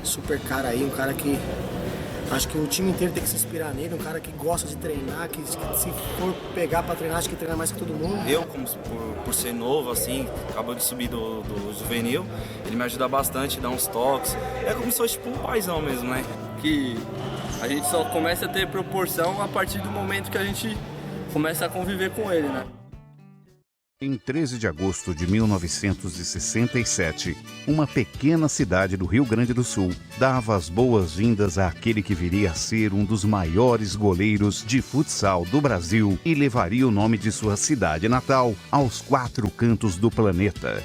super cara aí, um cara que acho que o time inteiro tem que se inspirar nele, um cara que gosta de treinar, que se for pegar pra treinar, acho que treina mais que todo mundo. Eu, como por ser novo, assim, acabou de subir do juvenil, ele me ajuda bastante, dá uns toques. É como se fosse tipo um paizão mesmo, né? Que a gente só começa a ter proporção a partir do momento que a gente começa a conviver com ele, né? Em 13 de agosto de 1967, uma pequena cidade do Rio Grande do Sul dava as boas-vindas àquele que viria a ser um dos maiores goleiros de futsal do Brasil e levaria o nome de sua cidade natal aos 4 cantos do planeta.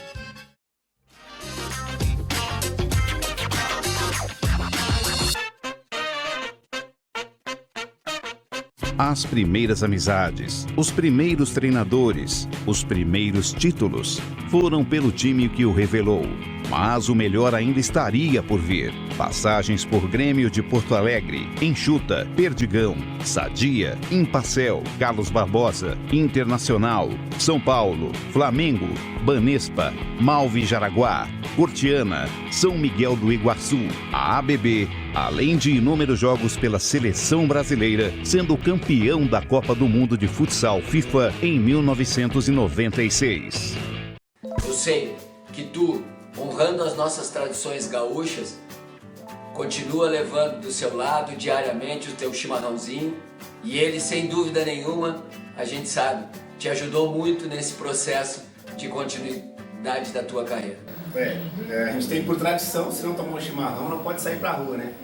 As primeiras amizades, os primeiros treinadores, os primeiros títulos foram pelo time que o revelou. Mas o melhor ainda estaria por vir. Passagens por Grêmio de Porto Alegre, Enxuta, Perdigão, Sadia, Impacel, Carlos Barbosa, Internacional, São Paulo, Flamengo, Banespa, Malvi Jaraguá, Cortiana, São Miguel do Iguaçu, a ABB, além de inúmeros jogos pela seleção brasileira, sendo campeão da Copa do Mundo de Futsal FIFA em 1996. Eu sei que tu, honrando as nossas tradições gaúchas, continua levando do seu lado diariamente o teu chimarrãozinho e ele, sem dúvida nenhuma, a gente sabe, te ajudou muito nesse processo de continuidade da tua carreira. A gente tem por tradição, se não tomar um chimarrão, não pode sair pra rua, né?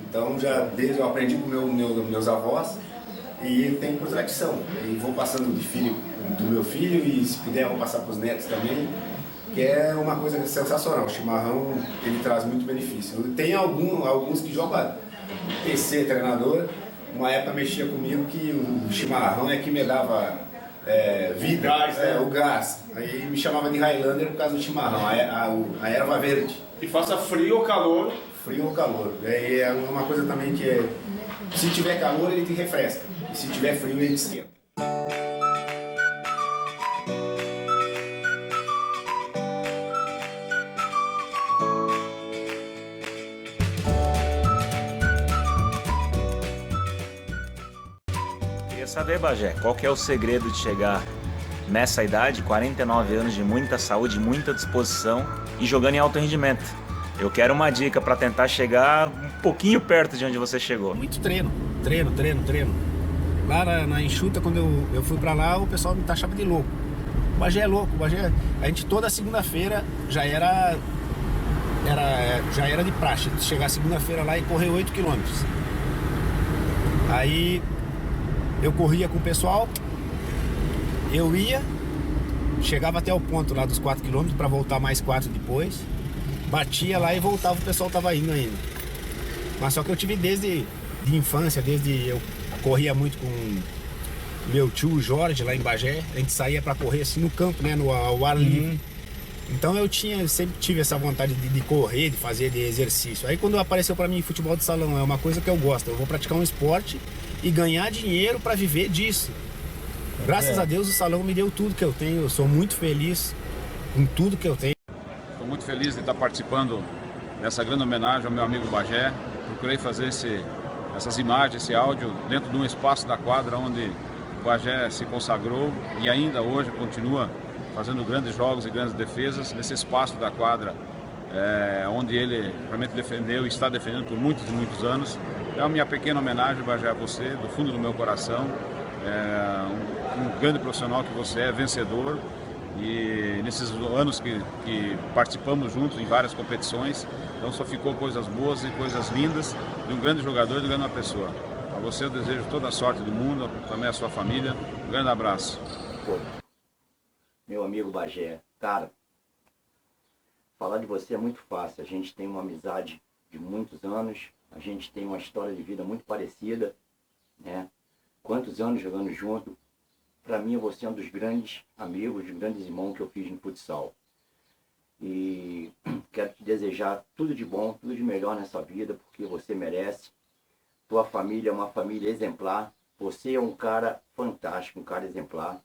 Então, desde eu aprendi com meus avós e tem por tradição. E vou passando de filho do meu filho e, se puder, eu vou passar pros netos também. Que é uma coisa sensacional. O chimarrão, ele traz muito benefício. Tem alguns que jogam PC, treinador. Uma época mexia comigo que o chimarrão é que me dava vida, gás, né? O gás. Aí me chamava de Highlander por causa do chimarrão, a erva verde. E faça frio ou calor? Frio ou calor. É uma coisa também que se tiver calor, ele te refresca. E se tiver frio, ele te esquenta. Queria saber, Bagé, qual que é o segredo de chegar nessa idade, 49 anos de muita saúde, muita disposição e jogando em alto rendimento? Eu quero uma dica para tentar chegar um pouquinho perto de onde você chegou. Muito treino. Lá na Enxuta, quando eu fui pra lá, o pessoal me taxava de louco. O Bagé é louco, a gente toda segunda-feira já era de praxe, chegar segunda-feira lá e correr 8 quilômetros. Aí eu corria com o pessoal, eu ia, chegava até o ponto lá dos 4 km para voltar mais 4 depois, batia lá e voltava, o pessoal tava indo ainda. Mas só que eu tive desde de infância, desde eu corria muito com meu tio Jorge lá em Bagé, a gente saía para correr assim no campo, né, ao ar livre. Então eu sempre tive essa vontade de correr, de fazer de exercício. Aí quando apareceu para mim futebol de salão, é uma coisa que eu gosto, eu vou praticar um esporte e ganhar dinheiro para viver disso. Graças a Deus o salão me deu tudo que eu tenho, eu sou muito feliz com tudo que eu tenho. Estou muito feliz de estar participando dessa grande homenagem ao meu amigo Bagé. Procurei fazer essas imagens, esse áudio dentro de um espaço da quadra onde o Bagé se consagrou e ainda hoje continua fazendo grandes jogos e grandes defesas nesse espaço da quadra, onde ele realmente defendeu e está defendendo por muitos e muitos anos. É a minha pequena homenagem, Bagé, a você, do fundo do meu coração. Um grande profissional que você é, vencedor, e nesses anos que participamos juntos em várias competições, então só ficou coisas boas e coisas lindas de um grande jogador e de uma grande pessoa. A você eu desejo toda a sorte do mundo, também a sua família. Um grande abraço. Meu amigo Bagé, cara, falar de você é muito fácil. A gente tem uma amizade de muitos anos, a gente tem uma história de vida muito parecida, né? Quantos anos jogando junto. Para mim, você é um dos grandes amigos, dos grandes irmãos que eu fiz no futsal. E quero te desejar tudo de bom, tudo de melhor nessa vida, porque você merece. Tua família é uma família exemplar. Você é um cara fantástico, um cara exemplar.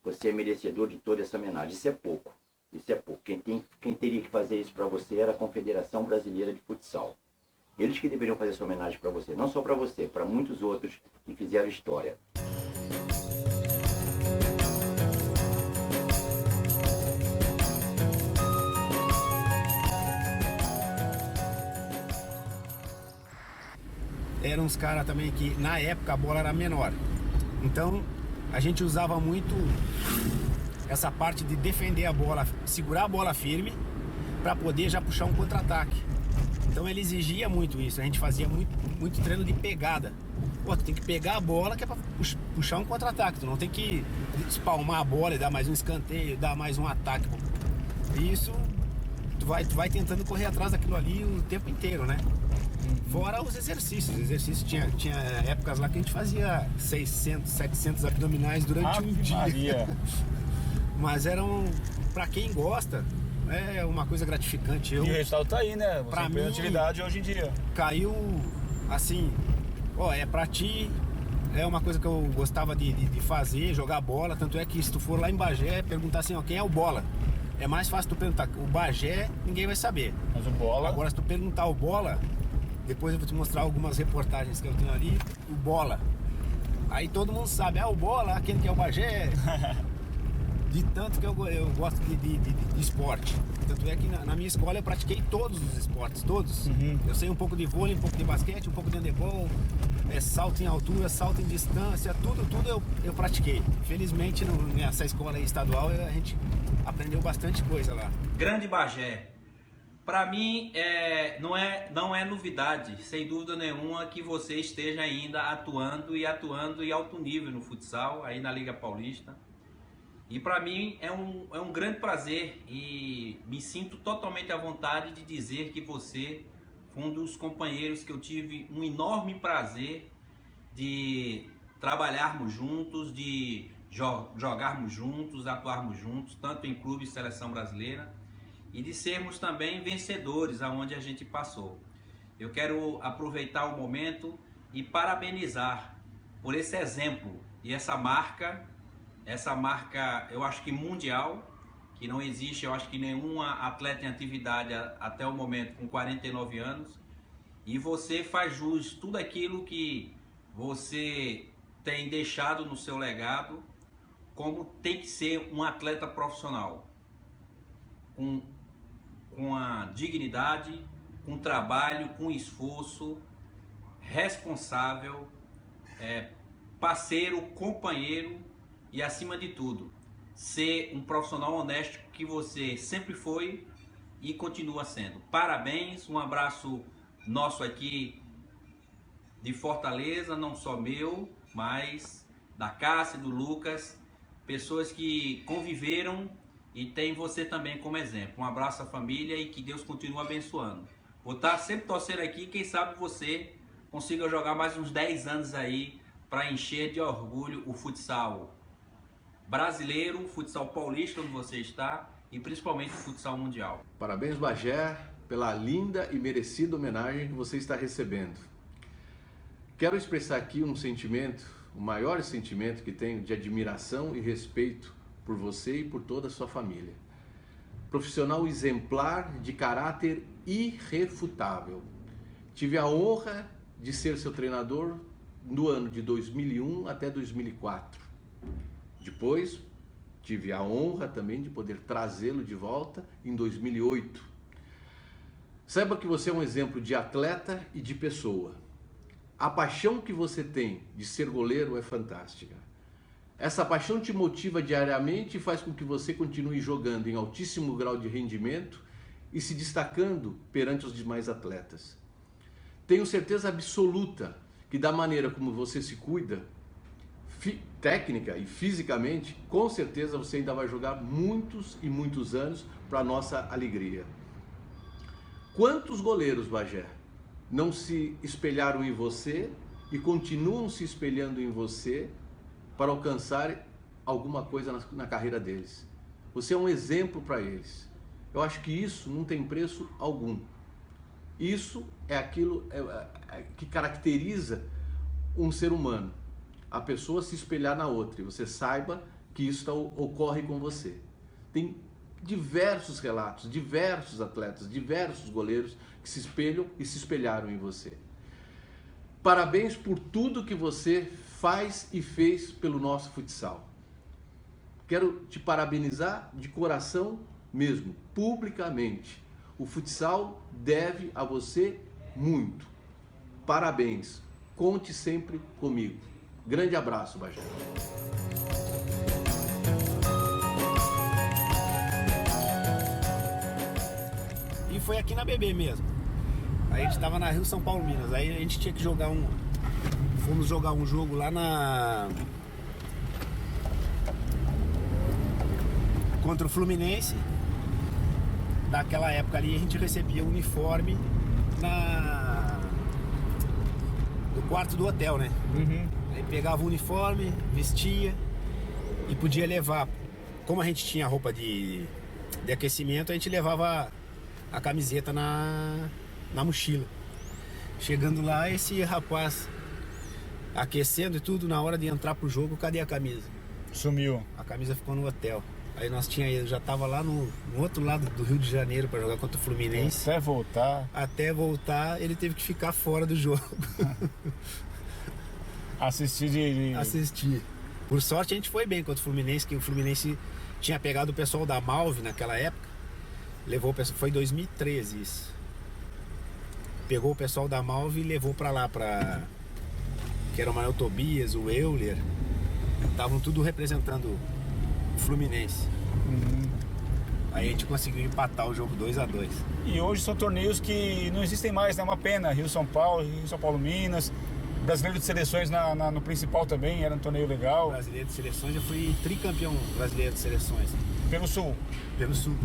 Você é merecedor de toda essa homenagem. Isso é pouco. Isso é pouco. Quem teria que fazer isso para você era a Confederação Brasileira de Futsal. Eles que deveriam fazer essa homenagem para você, não só para você, para muitos outros que fizeram história. Eram uns caras também que na época a bola era menor. Então a gente usava muito essa parte de defender a bola, segurar a bola firme para poder já puxar um contra-ataque. Então ele exigia muito isso. A gente fazia muito treino de pegada. Pô, tu tem que pegar a bola que é pra puxar um contra-ataque. Tu não tem que espalmar a bola e dar mais um escanteio, dar mais um ataque. E isso tu vai tentando correr atrás daquilo ali o tempo inteiro, né? Fora os exercícios. Os exercícios tinha épocas lá que a gente fazia 600, 700 abdominais durante um dia. Maria. Mas eram, pra quem gosta, é uma coisa gratificante. E o resultado tá aí, né? Você pra tem mim, atividade hoje em dia. Caiu assim, ó, é pra ti, é uma coisa que eu gostava de fazer, jogar bola. Tanto é que se tu for lá em Bagé, perguntar assim, ó, quem é o Bola? É mais fácil tu perguntar. O Bagé, ninguém vai saber. Mas o Bola... Agora, se tu perguntar o Bola, depois eu vou te mostrar algumas reportagens que eu tenho ali, o Bola. Aí todo mundo sabe, o Bola, aquele que é o Bagé. De tanto que eu gosto de esporte. Tanto é que na minha escola eu pratiquei todos os esportes, todos. Eu sei um pouco de vôlei, um pouco de basquete, um pouco de handebol, salto em altura, salto em distância, tudo eu pratiquei. Felizmente nessa escola estadual a gente aprendeu bastante coisa lá. Grande Bagé. Para mim não é novidade, sem dúvida nenhuma, que você esteja ainda atuando em alto nível no futsal, aí na Liga Paulista. E para mim é um grande prazer e me sinto totalmente à vontade de dizer que você foi um dos companheiros que eu tive um enorme prazer de trabalharmos juntos, de jogarmos juntos, atuarmos juntos, tanto em clube e seleção brasileira, e de sermos também vencedores aonde a gente passou. Eu quero aproveitar o momento e parabenizar por esse exemplo e essa marca eu acho que mundial, que não existe, eu acho que nenhuma atleta em atividade até o momento com 49 anos, e você faz jus tudo aquilo que você tem deixado no seu legado, como tem que ser um atleta profissional, com a dignidade, com trabalho, com esforço, responsável, parceiro, companheiro e, acima de tudo, ser um profissional honesto que você sempre foi e continua sendo. Parabéns, um abraço nosso aqui de Fortaleza, não só meu, mas da Cássia e do Lucas, pessoas que conviveram e tem você também como exemplo. Um abraço à família e que Deus continue abençoando. Vou estar sempre torcendo aqui, quem sabe você consiga jogar mais uns 10 anos aí para encher de orgulho o futsal brasileiro, o futsal paulista onde você está e principalmente o futsal mundial. Parabéns, Bagé, pela linda e merecida homenagem que você está recebendo. Quero expressar aqui um sentimento, o maior sentimento que tenho de admiração e respeito por você e por toda a sua família. Profissional exemplar, de caráter irrefutável. Tive a honra de ser seu treinador no ano de 2001 até 2004. Depois, tive a honra também de poder trazê-lo de volta em 2008. Saiba que você é um exemplo de atleta e de pessoa. A paixão que você tem de ser goleiro é fantástica. Essa paixão te motiva diariamente e faz com que você continue jogando em altíssimo grau de rendimento e se destacando perante os demais atletas. Tenho certeza absoluta que da maneira como você se cuida, técnica e fisicamente, com certeza você ainda vai jogar muitos e muitos anos para nossa alegria. Quantos goleiros, Bagé, não se espelharam em você e continuam se espelhando em você para alcançar alguma coisa na carreira deles? Você é um exemplo para eles. Eu acho que isso não tem preço algum. Isso é aquilo que caracteriza um ser humano. A pessoa se espelhar na outra e você saiba que isso ocorre com você. Tem diversos relatos, diversos atletas, diversos goleiros que se espelham e se espelharam em você. Parabéns por tudo que você faz e fez pelo nosso futsal. Quero te parabenizar de coração mesmo, publicamente. O futsal deve a você muito. Parabéns. Conte sempre comigo. Grande abraço, Bagé. E foi aqui na BB mesmo. Aí a gente tava na Rio São Paulo, Minas. Aí a gente tinha que jogar fomos jogar um jogo lá contra o Fluminense. Naquela época ali a gente recebia o uniforme no quarto do hotel, né? Aí pegava o uniforme, vestia e podia levar. Como a gente tinha roupa de aquecimento, a gente levava a camiseta na mochila. Chegando lá, esse rapaz aquecendo e tudo, na hora de entrar pro jogo, cadê a camisa? Sumiu. A camisa ficou no hotel. Aí nós já tava lá no outro lado do Rio de Janeiro para jogar contra o Fluminense. Até voltar, ele teve que ficar fora do jogo. Assistir. Por sorte a gente foi bem contra o Fluminense, que o Fluminense tinha pegado o pessoal da Malve naquela época. Levou o pessoal, foi em 2013 isso. Pegou o pessoal da Malve e levou para lá, que era o Manuel Tobias, o Euler. Estavam tudo representando o Fluminense. Aí a gente conseguiu empatar o jogo 2-2. E hoje são torneios que não existem mais, né? É uma pena. Rio-São Paulo, Minas. Brasileiro de seleções no principal também, era um torneio legal. Brasileiro de seleções, eu fui tricampeão brasileiro de seleções. Pelo Sul? Pelo Sul.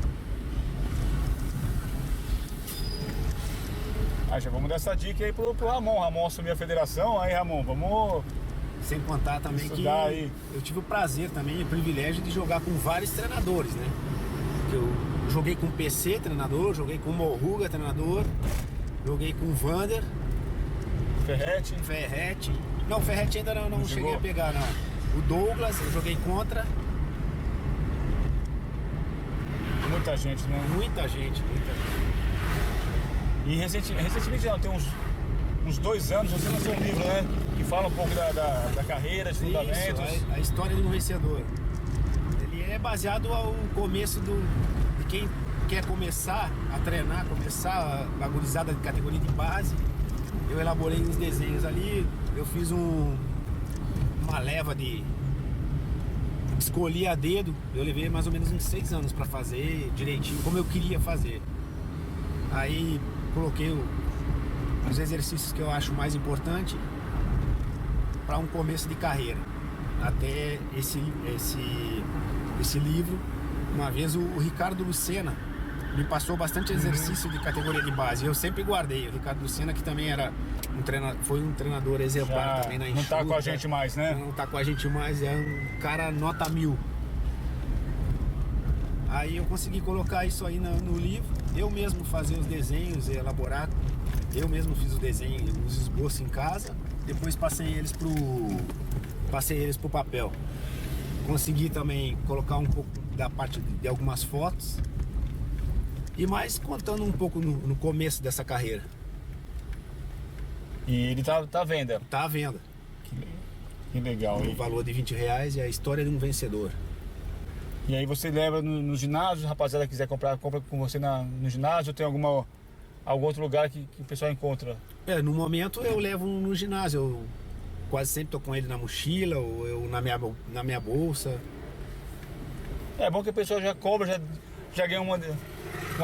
Aí já vamos dar essa dica aí pro Ramon. Ramon assumiu a federação, aí Ramon, vamos... Sem contar também que eu tive o prazer também, o privilégio de jogar com vários treinadores, né? Eu joguei com o PC, treinador, joguei com o Morruga, treinador, joguei com o Vander. Ferretti. Não, Ferretti ainda não cheguei a pegar, não. O Douglas, eu joguei contra. Muita gente, né? Muita gente. E recentemente, não, tem uns 2 anos, você lançou um livro, né? Que fala um pouco da carreira, de fundamentos. A história de um vencedor. Ele é baseado ao começo de quem quer começar a treinar, começar a gurizada de categoria de base. Eu elaborei uns desenhos ali, eu fiz uma leva de... Escolhi a dedo, eu levei mais ou menos uns 6 anos para fazer direitinho, como eu queria fazer. Aí coloquei os exercícios que eu acho mais importante para um começo de carreira. Até esse livro, uma vez o Ricardo Lucena me passou bastante exercício de categoria de base. Eu sempre guardei. O Ricardo Lucena, que também foi um treinador exemplar também na Enxuta. Não tá com a gente mais, né? Não tá com a gente mais, é um cara nota 1000. Aí eu consegui colocar isso aí no livro. Eu mesmo fazer os desenhos, elaborar. Eu mesmo fiz o desenho, os esboços em casa. Depois passei eles pro papel. Consegui também colocar um pouco da parte de algumas fotos. E mais contando um pouco no começo dessa carreira. E ele tá à venda? Tá à venda. Que legal. O valor de R$20 e a história de um vencedor. E aí você leva no ginásio, a rapaziada quiser compra com você no ginásio, ou tem algum outro lugar que o pessoal encontra? No momento eu levo no ginásio, eu quase sempre tô com ele na mochila, ou eu na minha bolsa. É bom que a pessoa já compra, já ganha uma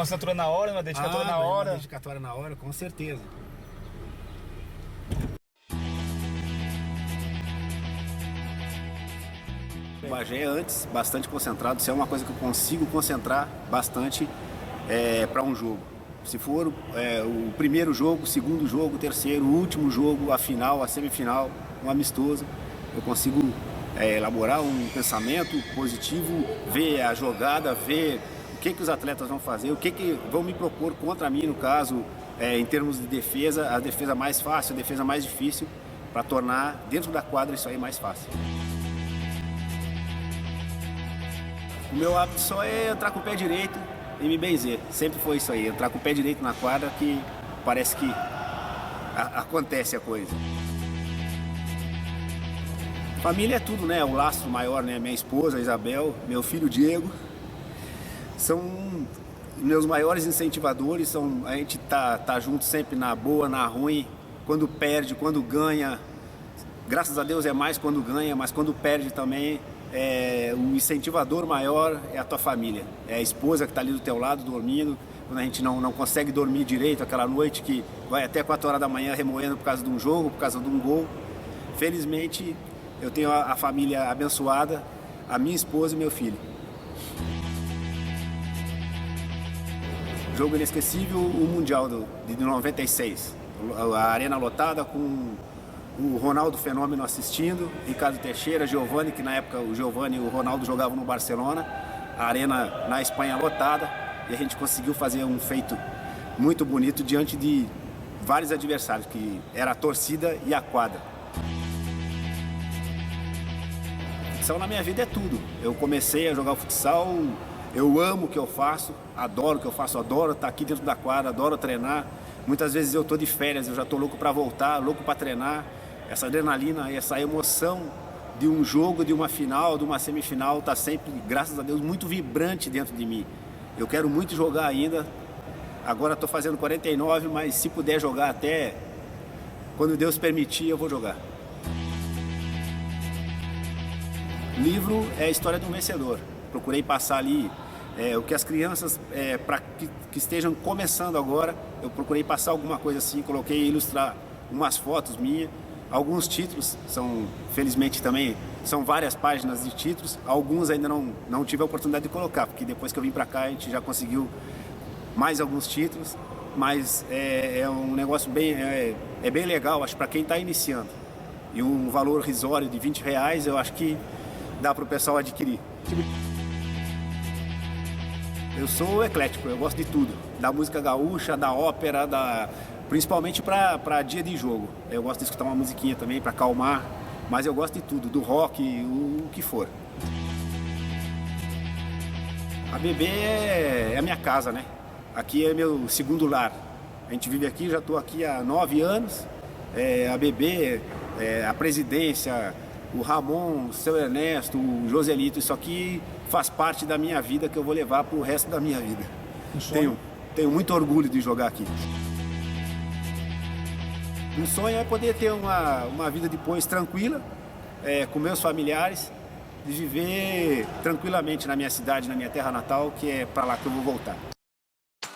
assinatura na hora, uma dedicatória na hora. Uma dedicatória na hora, com certeza. O Bagé é antes bastante concentrado, isso é uma coisa que eu consigo concentrar bastante para um jogo. Se for o primeiro jogo, o segundo jogo, o terceiro, o último jogo, a final, a semifinal, um amistoso, eu consigo elaborar um pensamento positivo, ver a jogada, ver o que os atletas vão fazer, o que vão me propor contra mim, no caso, em termos de defesa, a defesa mais fácil, a defesa mais difícil, para tornar dentro da quadra isso aí mais fácil. O meu hábito só é entrar com o pé direito e me benzer. Sempre foi isso aí, entrar com o pé direito na quadra que parece que acontece a coisa. Família é tudo, né? O laço maior, né? Minha esposa, Isabel, meu filho Diego, são meus maiores incentivadores. A gente tá junto sempre na boa, na ruim, quando perde, quando ganha. Graças a Deus é mais quando ganha, mas quando perde também, o incentivador maior é a tua família. É a esposa que está ali do teu lado dormindo, quando a gente não consegue dormir direito aquela noite que vai até 4 horas da manhã remoendo por causa de um jogo, por causa de um gol. Felizmente eu tenho a família abençoada, a minha esposa e meu filho. Jogo inesquecível, o Mundial de 96. A arena lotada com o Ronaldo Fenômeno assistindo, Ricardo Teixeira, Giovani, que na época o Giovani e o Ronaldo jogavam no Barcelona, a arena na Espanha lotada, e a gente conseguiu fazer um feito muito bonito diante de vários adversários, que era a torcida e a quadra. Futsal na minha vida é tudo. Eu comecei a jogar futsal, eu amo o que eu faço, adoro o que eu faço, adoro estar aqui dentro da quadra, adoro treinar. Muitas vezes eu estou de férias, eu já estou louco para voltar, louco para treinar. Essa adrenalina, essa emoção de um jogo, de uma final, de uma semifinal, está sempre, graças a Deus, muito vibrante dentro de mim. Eu quero muito jogar ainda. Agora estou fazendo 49, mas se puder jogar até quando Deus permitir, eu vou jogar. Livro é a história de um vencedor. Procurei passar ali o que as crianças, para que estejam começando agora, eu procurei passar alguma coisa assim, coloquei ilustrar umas fotos minhas, alguns títulos, felizmente também, são várias páginas de títulos, alguns ainda não tive a oportunidade de colocar, porque depois que eu vim para cá a gente já conseguiu mais alguns títulos, mas é um negócio bem legal, acho, para quem está iniciando. E um valor risório de R$20, eu acho que dá para o pessoal adquirir. Eu sou eclético, eu gosto de tudo, da música gaúcha, da ópera, principalmente para dia de jogo. Eu gosto de escutar uma musiquinha também para acalmar, mas eu gosto de tudo, do rock, o que for. A BB é a minha casa, né? Aqui é meu segundo lar. A gente vive aqui, já estou aqui há 9 anos. A BB, a presidência, o Ramon, o seu Ernesto, o Joselito, isso aqui faz parte da minha vida, que eu vou levar para o resto da minha vida. Tenho muito orgulho de jogar aqui. Um sonho é poder ter uma vida depois tranquila, com meus familiares, de viver tranquilamente na minha cidade, na minha terra natal, que é para lá que eu vou voltar.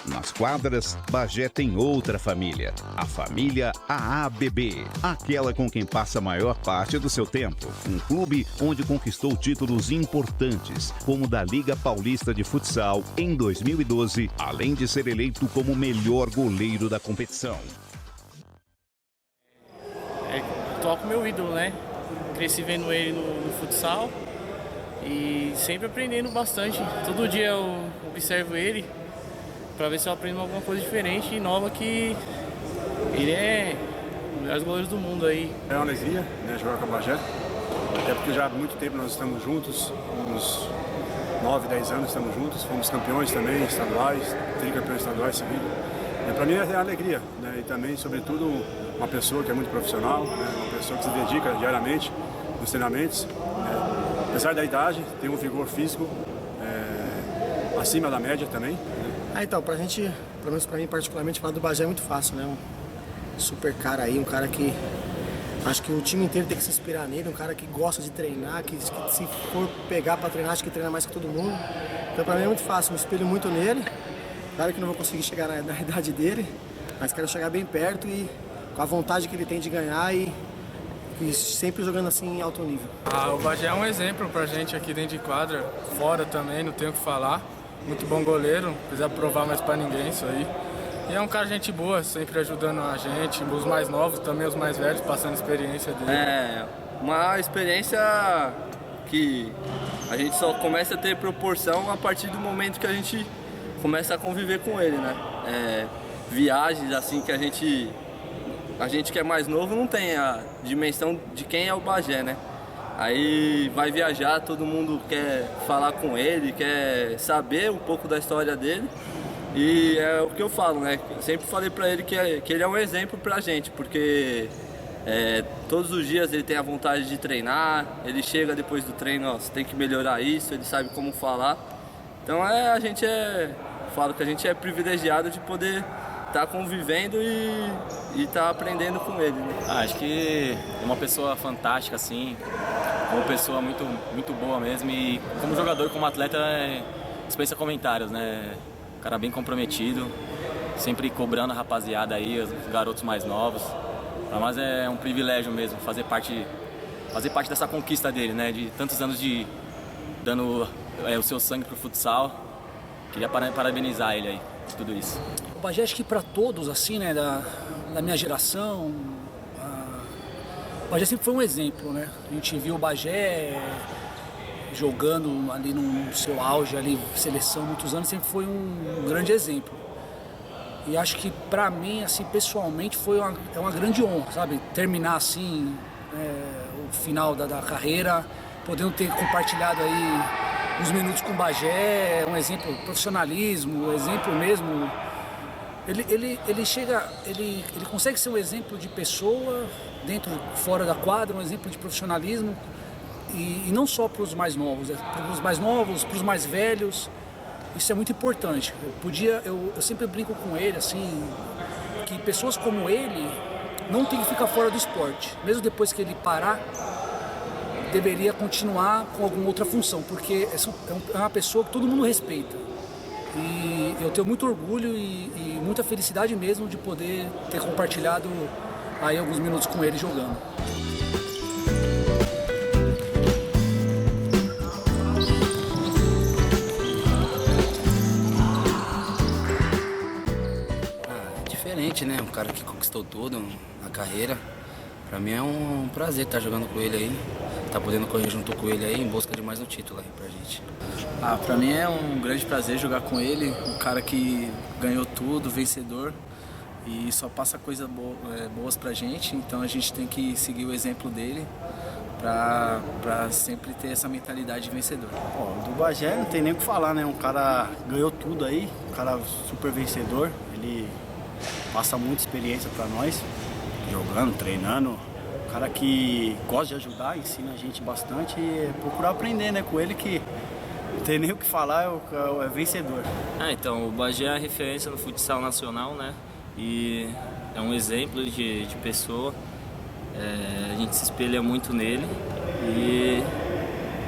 Nas quadras, Bagé tem outra família, a família AABB, aquela com quem passa a maior parte do seu tempo. Um clube onde conquistou títulos importantes, como o da Liga Paulista de Futsal em 2012, além de ser eleito como o melhor goleiro da competição. Toco meu ídolo, né? Cresci vendo ele no futsal e sempre aprendendo bastante. Todo dia eu observo ele para ver se eu aprendo alguma coisa diferente e nova, que ele é um dos melhores goleiros do mundo aí. É uma alegria, né, jogar com a Bagé, até porque já há muito tempo nós estamos juntos, uns 9, 10 anos estamos juntos, fomos campeões também, estaduais, tricampeões estaduais seguidos. Para mim é uma alegria, né, e também, sobretudo, uma pessoa que é muito profissional, né, uma pessoa que se dedica diariamente nos treinamentos, né, apesar da idade, tem um vigor físico acima da média também. Então, pra gente, pelo menos pra mim particularmente, falar do Bagé é muito fácil, né? Um super cara aí, um cara que acho que o time inteiro tem que se inspirar nele, um cara que gosta de treinar, que se for pegar pra treinar, acho que treina mais que todo mundo. Então pra mim é muito fácil, me espelho muito nele. Claro que não vou conseguir chegar na idade dele, mas quero chegar bem perto e com a vontade que ele tem de ganhar e sempre jogando assim em alto nível. O Bagé é um exemplo pra gente aqui dentro de quadra, fora também, não tenho o que falar. Muito bom goleiro, não precisa provar mais pra ninguém isso aí. E é um cara gente boa, sempre ajudando a gente, os mais novos, também os mais velhos, passando a experiência dele. Uma experiência que a gente só começa a ter proporção a partir do momento que a gente começa a conviver com ele, né? Viagens assim que a gente que é mais novo não tem a dimensão de quem é o Bagé, né? Aí vai viajar, todo mundo quer falar com ele, quer saber um pouco da história dele. E é o que eu falo, né? Eu sempre falei pra ele que ele é um exemplo pra gente, porque todos os dias ele tem a vontade de treinar, ele chega depois do treino, ó, você tem que melhorar isso, ele sabe como falar. Então falo que a gente é privilegiado de poder estar convivendo e estar aprendendo com ele. Né? Acho que é uma pessoa fantástica, assim, uma pessoa muito, muito boa mesmo, e como jogador, como atleta, dispensa comentários, né? Um cara bem comprometido, sempre cobrando a rapaziada aí, os garotos mais novos. Para nós é um privilégio mesmo fazer parte dessa conquista dele, né? De tantos anos dando o seu sangue pro futsal. Queria parabenizar ele aí por tudo isso. O Bagé, acho que para todos, assim, né, da minha geração, o Bagé sempre foi um exemplo, né? A gente viu o Bagé jogando ali no seu auge, ali, seleção, muitos anos, sempre foi um grande exemplo. E acho que para mim, assim, pessoalmente, é uma grande honra, sabe? Terminar assim, o final da carreira, podendo ter compartilhado aí uns minutos com o Bagé, um exemplo de profissionalismo, um exemplo mesmo. Ele consegue ser um exemplo de pessoa, dentro, fora da quadra, um exemplo de profissionalismo, e não só para os mais novos, para os mais novos, para os mais velhos. Isso é muito importante. Eu sempre brinco com ele, assim, que pessoas como ele não tem que ficar fora do esporte. Mesmo depois que ele parar, deveria continuar com alguma outra função, porque é uma pessoa que todo mundo respeita. E eu tenho muito orgulho e muita felicidade mesmo de poder ter compartilhado aí alguns minutos com ele jogando. Né? Um cara que conquistou tudo, a carreira. Pra mim é um prazer estar jogando com ele aí, estar podendo correr junto com ele aí em busca de mais um título aí pra gente. Pra mim é um grande prazer jogar com ele, um cara que ganhou tudo, vencedor, e só passa coisas boas pra gente, então a gente tem que seguir o exemplo dele pra sempre ter essa mentalidade de vencedor. Do Bagé não tem nem o que falar, né? Um cara ganhou tudo aí, um cara super vencedor, ele passa muita experiência para nós, jogando, treinando. Um cara que gosta de ajudar, ensina a gente bastante e procurar aprender, né, com ele, que não tem nem o que falar, é vencedor. Então, o Bagé é a referência no futsal nacional, né? E é um exemplo de pessoa. A gente se espelha muito nele e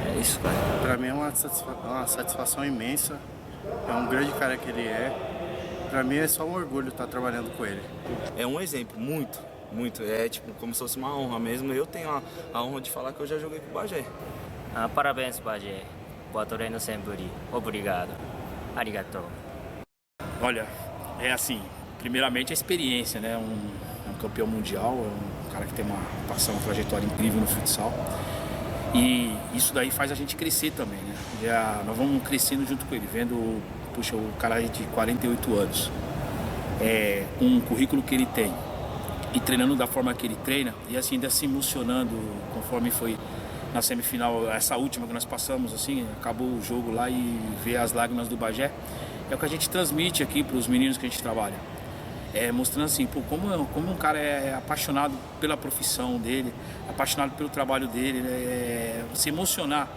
é isso, cara. Para mim é uma satisfação imensa, é um grande cara que ele é. Pra mim é só um orgulho estar trabalhando com ele. É um exemplo, muito. É tipo como se fosse uma honra mesmo. Eu tenho a honra de falar que eu já joguei com o Bagé. Parabéns, Bagé. Boa treino sempre. Obrigado. Arigato. Olha, é assim, primeiramente a experiência, né? Um campeão mundial, um cara que tem uma trajetória incrível no futsal. E isso daí faz a gente crescer também, né? Nós vamos crescendo junto com ele, vendo... Puxa, o cara de 48 anos, com o currículo que ele tem e treinando da forma que ele treina, e assim ainda se emocionando conforme foi na semifinal, essa última que nós passamos, assim, acabou o jogo lá e ver as lágrimas do Bagé, é o que a gente transmite aqui para os meninos que a gente trabalha. Mostrando assim, como um cara é apaixonado pela profissão dele, apaixonado pelo trabalho dele, se emocionar.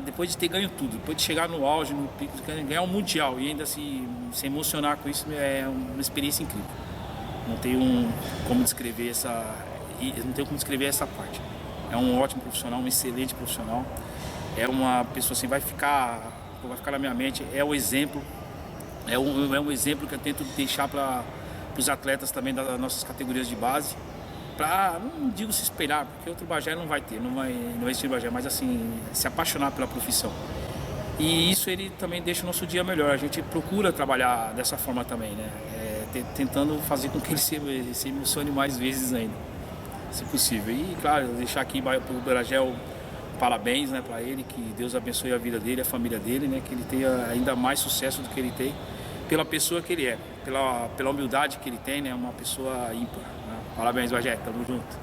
Depois de ter ganho tudo, depois de chegar no auge, no pico, ganhar um mundial e ainda se emocionar com isso, é uma experiência incrível. Não tenho como descrever essa parte. É um ótimo profissional, um excelente profissional. É uma pessoa assim, vai ficar na minha mente, é o exemplo. É um exemplo que eu tento deixar para os atletas também das nossas categorias de base. Não digo se espelhar, porque outro Bagé não vai ter, não vai existir Bagé, mas assim, se apaixonar pela profissão. E isso ele também deixa o nosso dia melhor. A gente procura trabalhar dessa forma também, né? Tentando fazer com que ele se emocione mais vezes ainda, se possível. E claro, deixar aqui para o Bagé parabéns, né, para ele, que Deus abençoe a vida dele, a família dele, né, que ele tenha ainda mais sucesso do que ele tem, pela pessoa que ele é, pela humildade que ele tem, né, uma pessoa ímpar. Parabéns, Bagé, tamo junto.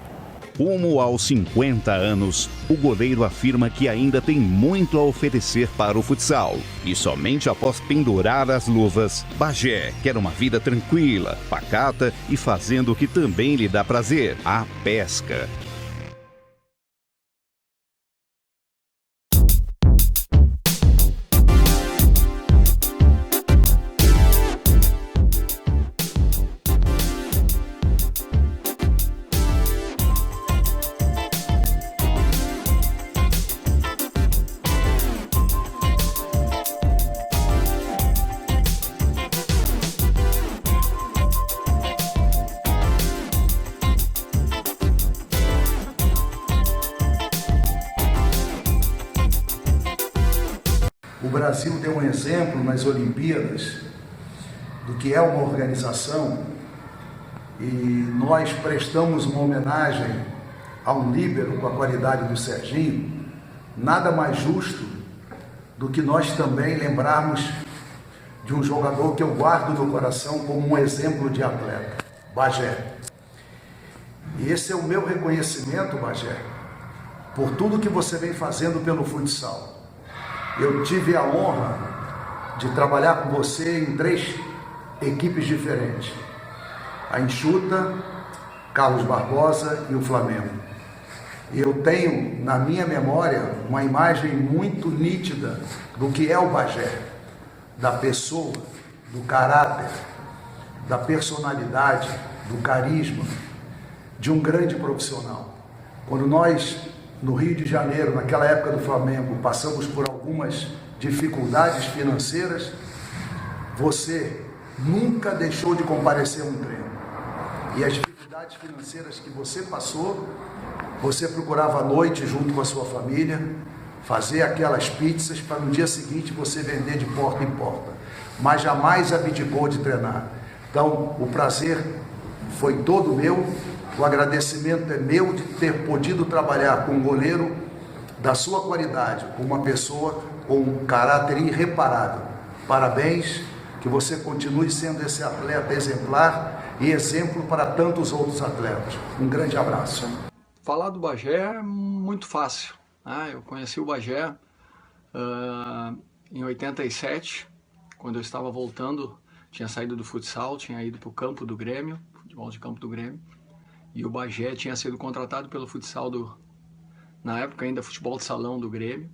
Rumo aos 50 anos, o goleiro afirma que ainda tem muito a oferecer para o futsal. E somente após pendurar as luvas, Bagé quer uma vida tranquila, pacata e fazendo o que também lhe dá prazer, a pesca. O Brasil deu um exemplo nas Olimpíadas do que é uma organização e nós prestamos uma homenagem a um líbero com a qualidade do Serginho. Nada mais justo do que nós também lembrarmos de um jogador que eu guardo no coração como um exemplo de atleta, Bagé. E esse é o meu reconhecimento, Bagé, por tudo que você vem fazendo pelo futsal. Eu tive a honra de trabalhar com você em 3 equipes diferentes. A Enxuta, Carlos Barbosa e o Flamengo. Eu tenho na minha memória uma imagem muito nítida do que é o Bagé, da pessoa, do caráter, da personalidade, do carisma, de um grande profissional. Quando nós, no Rio de Janeiro, naquela época do Flamengo, passamos por algumas dificuldades financeiras, você nunca deixou de comparecer a um treino. E as dificuldades financeiras que você passou, você procurava à noite junto com a sua família, fazer aquelas pizzas para no dia seguinte você vender de porta em porta. Mas jamais abdicou de treinar. Então, o prazer foi todo meu. O agradecimento é meu de ter podido trabalhar com um goleiro da sua qualidade, com uma pessoa com um caráter irreparável. Parabéns, que você continue sendo esse atleta exemplar e exemplo para tantos outros atletas. Um grande abraço. Falar do Bagé é muito fácil. Eu conheci o Bagé em 87, quando eu estava voltando, tinha saído do futsal, tinha ido para o campo do Grêmio, futebol de campo do Grêmio. E o Bagé tinha sido contratado pelo futsal na época ainda, futebol de salão do Grêmio.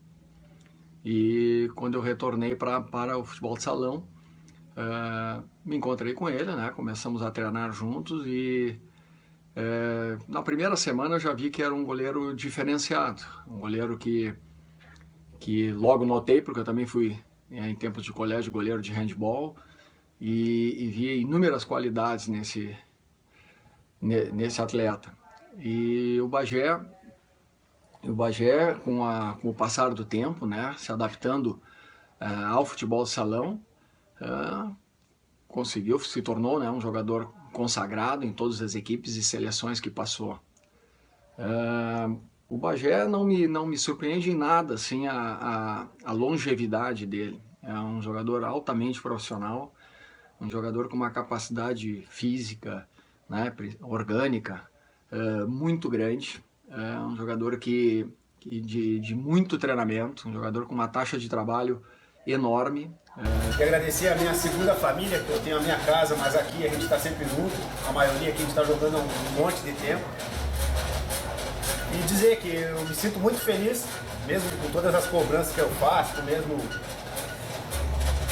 E quando eu retornei para o futebol de salão, me encontrei com ele, né? Começamos a treinar juntos e na primeira semana eu já vi que era um goleiro diferenciado. Um goleiro que logo notei, porque eu também fui, em tempos de colégio, goleiro de handball. E vi inúmeras qualidades nesse atleta. E o Bagé, com o passar do tempo, né, se adaptando ao futebol de salão, se tornou, né, um jogador consagrado em todas as equipes e seleções que passou. O Bagé não me surpreende em nada assim, a longevidade dele. É um jogador altamente profissional, um jogador com uma capacidade física, né, orgânica, muito grande, um jogador de muito treinamento, um jogador com uma taxa de trabalho enorme. Quero agradecer a minha segunda família, que eu tenho a minha casa, mas aqui a gente está sempre junto, a maioria aqui a gente está jogando há um monte de tempo. E dizer que eu me sinto muito feliz, mesmo com todas as cobranças que eu faço, mesmo.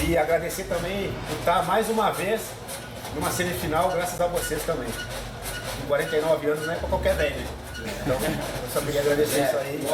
E agradecer também por estar mais uma vez numa semifinal, graças a vocês também. Com 49 anos não é para qualquer bem, né? Então, eu só queria agradecer isso aí.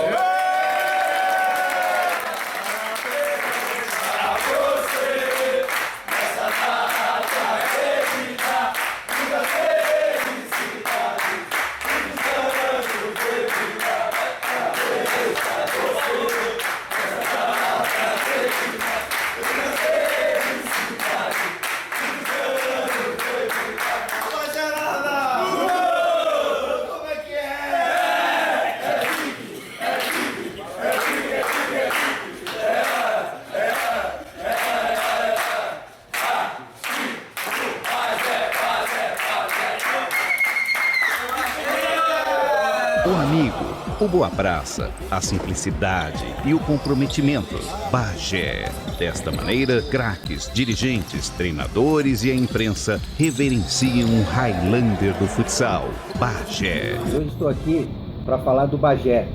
O amigo, o boa praça, a simplicidade e o comprometimento. Bagé. Desta maneira, craques, dirigentes, treinadores e a imprensa reverenciam um Highlander do futsal. Bagé. Hoje estou aqui para falar do Bagé,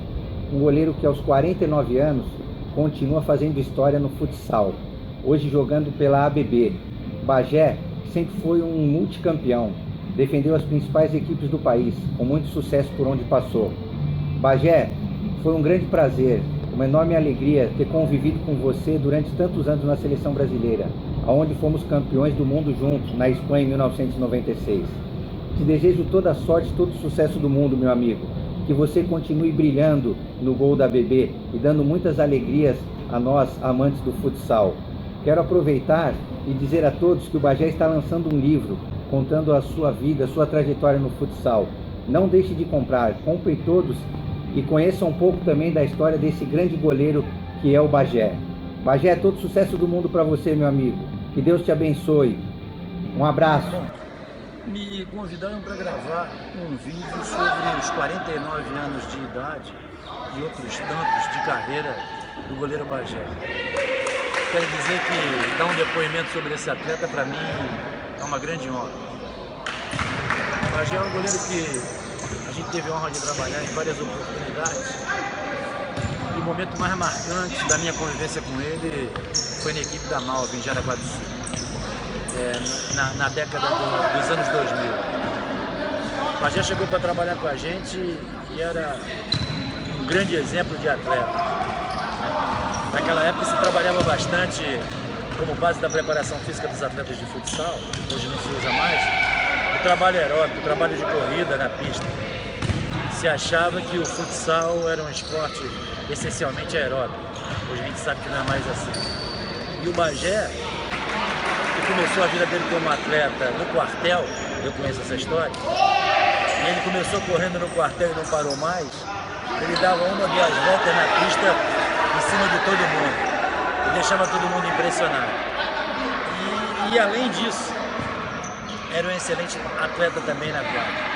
um goleiro que aos 49 anos continua fazendo história no futsal, hoje jogando pela ABB. Bagé sempre foi um multicampeão, defendeu as principais equipes do país, com muito sucesso por onde passou. Bagé, foi um grande prazer, uma enorme alegria ter convivido com você durante tantos anos na seleção brasileira, aonde fomos campeões do mundo juntos, na Espanha em 1996. Te desejo toda a sorte, todo o sucesso do mundo, meu amigo. Que você continue brilhando no gol da ABB e dando muitas alegrias a nós, amantes do futsal. Quero aproveitar e dizer a todos que o Bagé está lançando um livro contando a sua vida, a sua trajetória no futsal. Não deixe de comprar, compre todos e conheça um pouco também da história desse grande goleiro que é o Bagé. Bagé, todo sucesso do mundo para você, meu amigo. Que Deus te abençoe. Um abraço. Me convidaram para gravar um vídeo sobre os 49 anos de idade e outros tantos de carreira do goleiro Bagé. Quero dizer que dar um depoimento sobre esse atleta, para mim, é uma grande honra. O Bagé é um goleiro que a gente teve a honra de trabalhar em várias oportunidades. E o momento mais marcante da minha convivência com ele foi na equipe da Malva, em Jaraguá do Sul. Na década dos anos 2000. O Bagé chegou para trabalhar com a gente e era um grande exemplo de atleta. Naquela época se trabalhava bastante como base da preparação física dos atletas de futsal, hoje não se usa mais, o trabalho aeróbico, o trabalho de corrida na pista. Se achava que o futsal era um esporte essencialmente aeróbico. Hoje a gente sabe que não é mais assim. E o Bagé, que começou a vida dele como atleta no quartel, eu conheço essa história, e ele começou correndo no quartel e não parou mais, ele dava uma ou duas voltas na pista em cima de todo mundo, e deixava todo mundo impressionado. E além disso, era um excelente atleta também na quadra.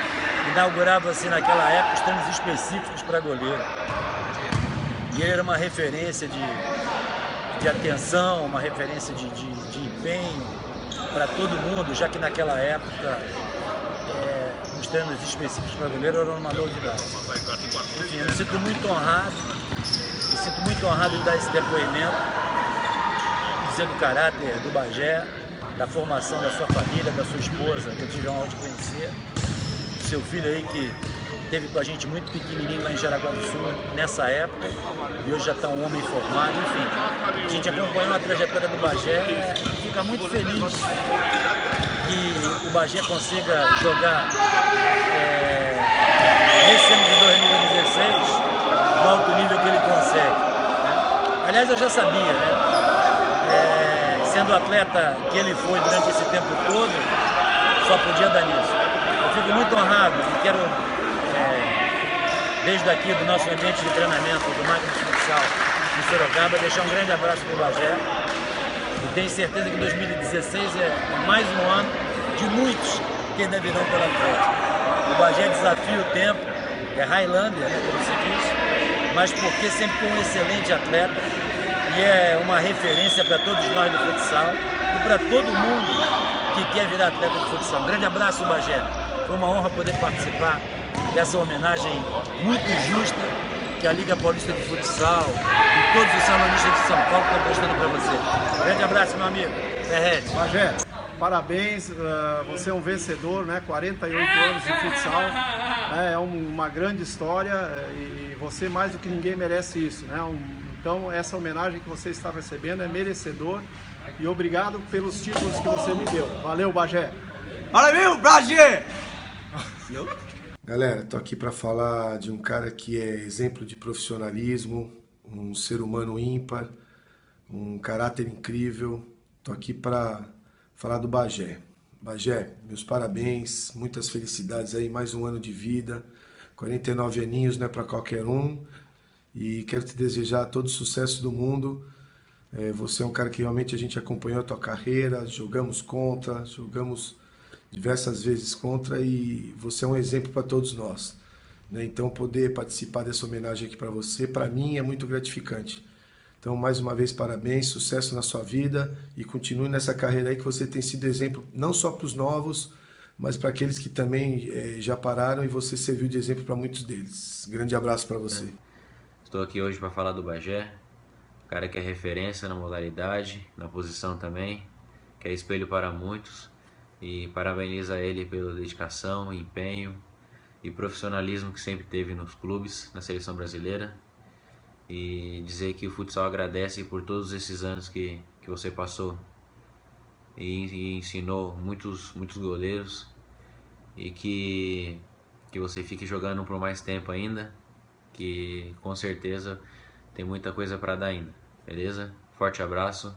Inaugurava-se naquela época os treinos específicos para goleiro. E ele era uma referência de atenção, uma referência de empenho para todo mundo, já que naquela época os treinos específicos para goleiro eram uma novidade. Enfim, eu me sinto muito honrado em dar esse depoimento, dizendo o caráter do Bagé, da formação da sua família, da sua esposa, que eu tive a honra de conhecer, seu filho aí que esteve com a gente muito pequenininho lá em Jaraguá do Sul nessa época e hoje já está um homem formado, enfim. A gente acompanhou a trajetória do Bagé e fica muito feliz que o Bagé consiga jogar nesse ano de 2016 no alto nível que ele consegue. Aliás, eu já sabia, né? Sendo o atleta que ele foi durante esse tempo todo, só podia dar nisso. Eu fico muito honrado e quero, desde aqui do nosso ambiente de treinamento do Máquina de Futsal em Sorocaba, deixar um grande abraço para o Bagé. E tenho certeza que 2016 é mais um ano de muitos que ainda virão pela frente. O Bagé desafia o tempo, é Highlander, né, como se diz, mas porque sempre foi um excelente atleta e é uma referência para todos nós do futsal e para todo mundo que quer virar atleta de futsal. Um grande abraço, Bagé. Foi uma honra poder participar dessa homenagem muito justa que a Liga Paulista de Futsal e todos os salonistas de São Paulo estão prestando para você. Grande abraço, meu amigo. Ferretti. Bagé, parabéns, você é um vencedor, né? 48 anos de futsal, é uma grande história e você mais do que ninguém merece isso, né? Então essa homenagem que você está recebendo é merecedor e obrigado pelos títulos que você me deu. Valeu, Bagé. Valeu, Bagé! Galera, tô aqui para falar de um cara que é exemplo de profissionalismo, um ser humano ímpar, um caráter incrível. Tô aqui para falar do Bagé. Bagé, meus parabéns, muitas felicidades aí, mais um ano de vida, 49 aninhos não é para qualquer um. E quero te desejar todo o sucesso do mundo. Você é um cara que realmente a gente acompanhou a tua carreira, jogamos diversas vezes contra e você é um exemplo para todos nós. né? Então, poder participar dessa homenagem aqui para você, para mim, é muito gratificante. Então, mais uma vez, parabéns, sucesso na sua vida e continue nessa carreira aí que você tem sido exemplo não só para os novos, mas para aqueles que também já pararam e você serviu de exemplo para muitos deles. Grande abraço para você. Estou aqui hoje para falar do Bagé, um cara que é referência na modalidade, na posição também, que é espelho para muitos, e parabeniza ele pela dedicação, empenho e profissionalismo que sempre teve nos clubes, na seleção brasileira, e dizer que o futsal agradece por todos esses anos que você passou e ensinou muitos goleiros, e que você fique jogando por mais tempo ainda, que com certeza tem muita coisa para dar ainda, beleza? Forte abraço,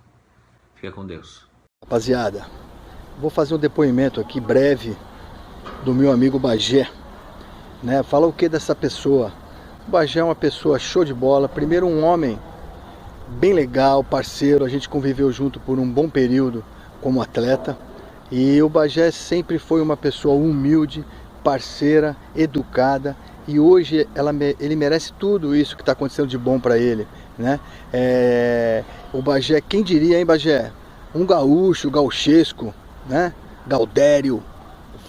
fica com Deus. Rapaziada, vou fazer um depoimento aqui breve do meu amigo Bagé, né? Fala o que dessa pessoa? O Bagé é uma pessoa show de bola, primeiro um homem bem legal, parceiro, a gente conviveu junto por um bom período como atleta, e o Bagé sempre foi uma pessoa humilde, parceira, educada, e hoje ele merece tudo isso que está acontecendo de bom para ele, né? O Bagé, quem diria, hein, Bagé? Um gaúcho, gauchesco, né? Gaudério,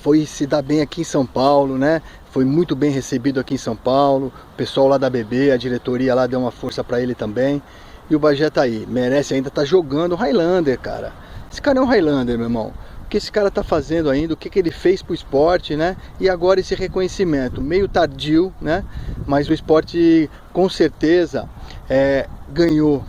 foi se dar bem aqui em São Paulo, né? Foi muito bem recebido aqui em São Paulo, o pessoal lá da ABB, a diretoria lá deu uma força para ele também, e o Bagé tá aí, merece ainda estar jogando o Highlander, cara. Esse cara é um Highlander, meu irmão. O que esse cara tá fazendo ainda, o que ele fez pro esporte, né? E agora esse reconhecimento, meio tardio, né? Mas o esporte com certeza ganhou.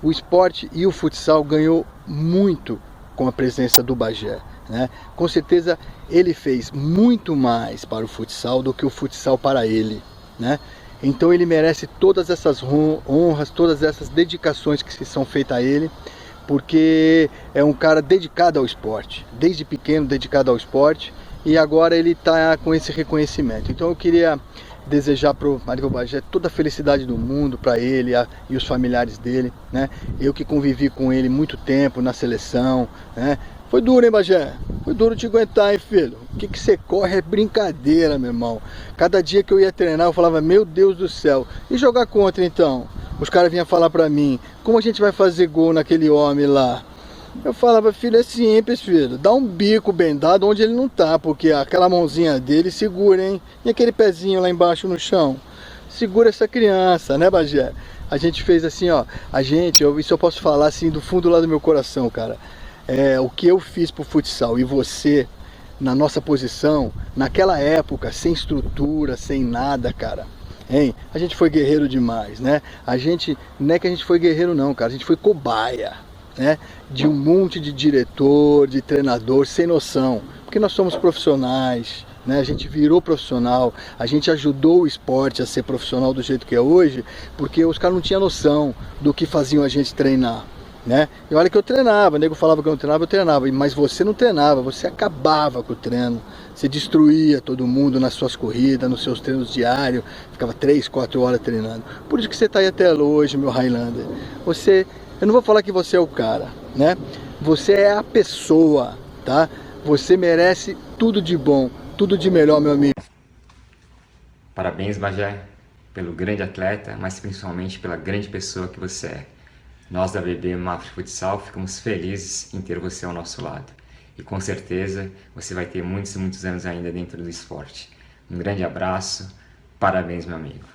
O esporte e o futsal ganhou muito com a presença do Bagé, né? Com certeza ele fez muito mais para o futsal do que o futsal para ele, né? Então ele merece todas essas honras, todas essas dedicações que são feitas a ele, porque é um cara dedicado ao esporte, desde pequeno dedicado ao esporte, e agora ele está com esse reconhecimento. Então eu queria desejar para o Aníbal Bagé toda a felicidade do mundo, para ele e os familiares dele, né? Eu que convivi com ele muito tempo na seleção, né? Foi duro, hein, Bagé? Foi duro te aguentar, hein, filho? O que você corre é brincadeira, meu irmão. Cada dia que eu ia treinar, eu falava, meu Deus do céu. E jogar contra, então? Os caras vinham falar pra mim, como a gente vai fazer gol naquele homem lá? Eu falava, filho, é simples, filho. Dá um bico bem dado onde ele não tá, porque aquela mãozinha dele segura, hein? E aquele pezinho lá embaixo no chão? Segura essa criança, né, Bagé? A gente fez assim, ó. Isso eu posso falar assim do fundo lá do meu coração, cara. O que eu fiz pro futsal e você, na nossa posição, naquela época, sem estrutura, sem nada, cara, hein? A gente foi guerreiro demais, né? Não é que a gente foi guerreiro não, cara, a gente foi cobaia, né? De um monte de diretor, de treinador, sem noção, porque nós somos profissionais, né? A gente virou profissional, a gente ajudou o esporte a ser profissional do jeito que é hoje, porque os caras não tinham noção do que faziam a gente treinar, né? E olha que eu treinava, o nego falava que eu treinava, mas você não treinava, você acabava com o treino, você destruía todo mundo nas suas corridas, nos seus treinos diários, ficava 3, 4 horas treinando. Por isso que você está aí até hoje, meu Highlander. Eu não vou falar que você é o cara, né? Você é a pessoa, tá? Você merece tudo de bom, tudo de melhor, meu amigo. Parabéns, Bagé, pelo grande atleta, mas principalmente pela grande pessoa que você é. Nós da ABB Mafra Futsal ficamos felizes em ter você ao nosso lado. E com certeza você vai ter muitos e muitos anos ainda dentro do esporte. Um grande abraço, parabéns, meu amigo.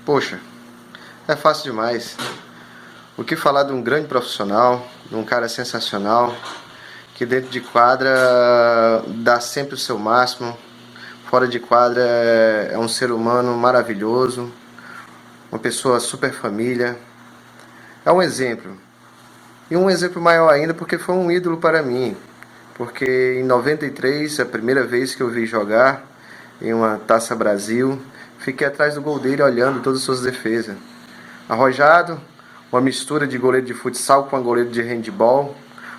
Poxa, é fácil demais. O que falar de um grande profissional, de um cara sensacional, que dentro de quadra dá sempre o seu máximo, fora de quadra é um ser humano maravilhoso, uma pessoa super família, é um exemplo. E um exemplo maior ainda porque foi um ídolo para mim, porque em 93, a primeira vez que eu vi jogar em uma Taça Brasil, fiquei atrás do gol dele olhando todas as suas defesas. Arrojado, uma mistura de goleiro de futsal com goleiro de handball,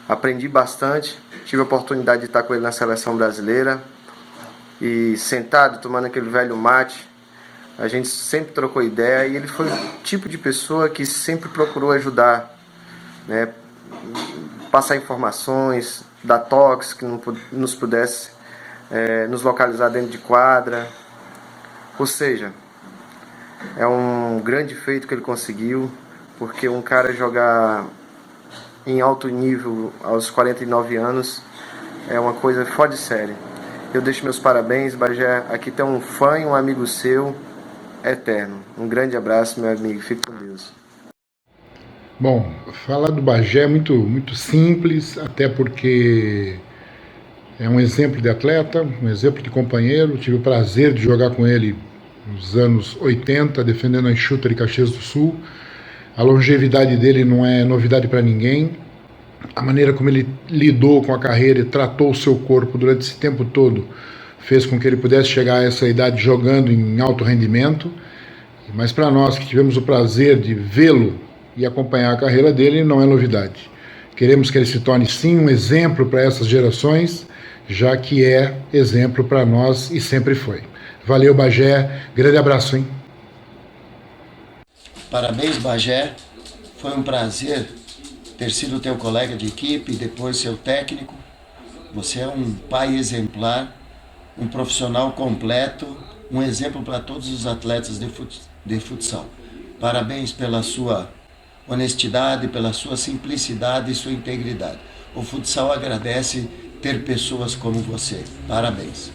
aprendi bastante, tive a oportunidade de estar com ele na seleção brasileira, e sentado, tomando aquele velho mate, a gente sempre trocou ideia, e ele foi o tipo de pessoa que sempre procurou ajudar, né? Passar informações, dar toques que nos pudesse nos localizar dentro de quadra. Ou seja, é um grande feito que ele conseguiu, porque um cara jogar em alto nível aos 49 anos é uma coisa fora de série. Eu deixo meus parabéns, Bagé. Aqui tem um fã e um amigo seu eterno. Um grande abraço, meu amigo. Fique com Deus. Bom, falar do Bagé é muito simples, até porque é um exemplo de atleta, um exemplo de companheiro. Tive o prazer de jogar com ele nos anos 80, defendendo a Enxuta de Caxias do Sul. A longevidade dele não é novidade para ninguém. A maneira como ele lidou com a carreira e tratou o seu corpo durante esse tempo todo fez com que ele pudesse chegar a essa idade jogando em alto rendimento. Mas para nós que tivemos o prazer de vê-lo e acompanhar a carreira dele, não é novidade. Queremos que ele se torne sim um exemplo para essas gerações, já que é exemplo para nós e sempre foi. Valeu, Bagé. Grande abraço, hein? Parabéns, Bagé. Foi um prazer ter sido teu colega de equipe e depois seu técnico. Você é um pai exemplar, um profissional completo, um exemplo para todos os atletas de futsal. Parabéns pela sua honestidade, pela sua simplicidade e sua integridade. O futsal agradece ter pessoas como você. Parabéns.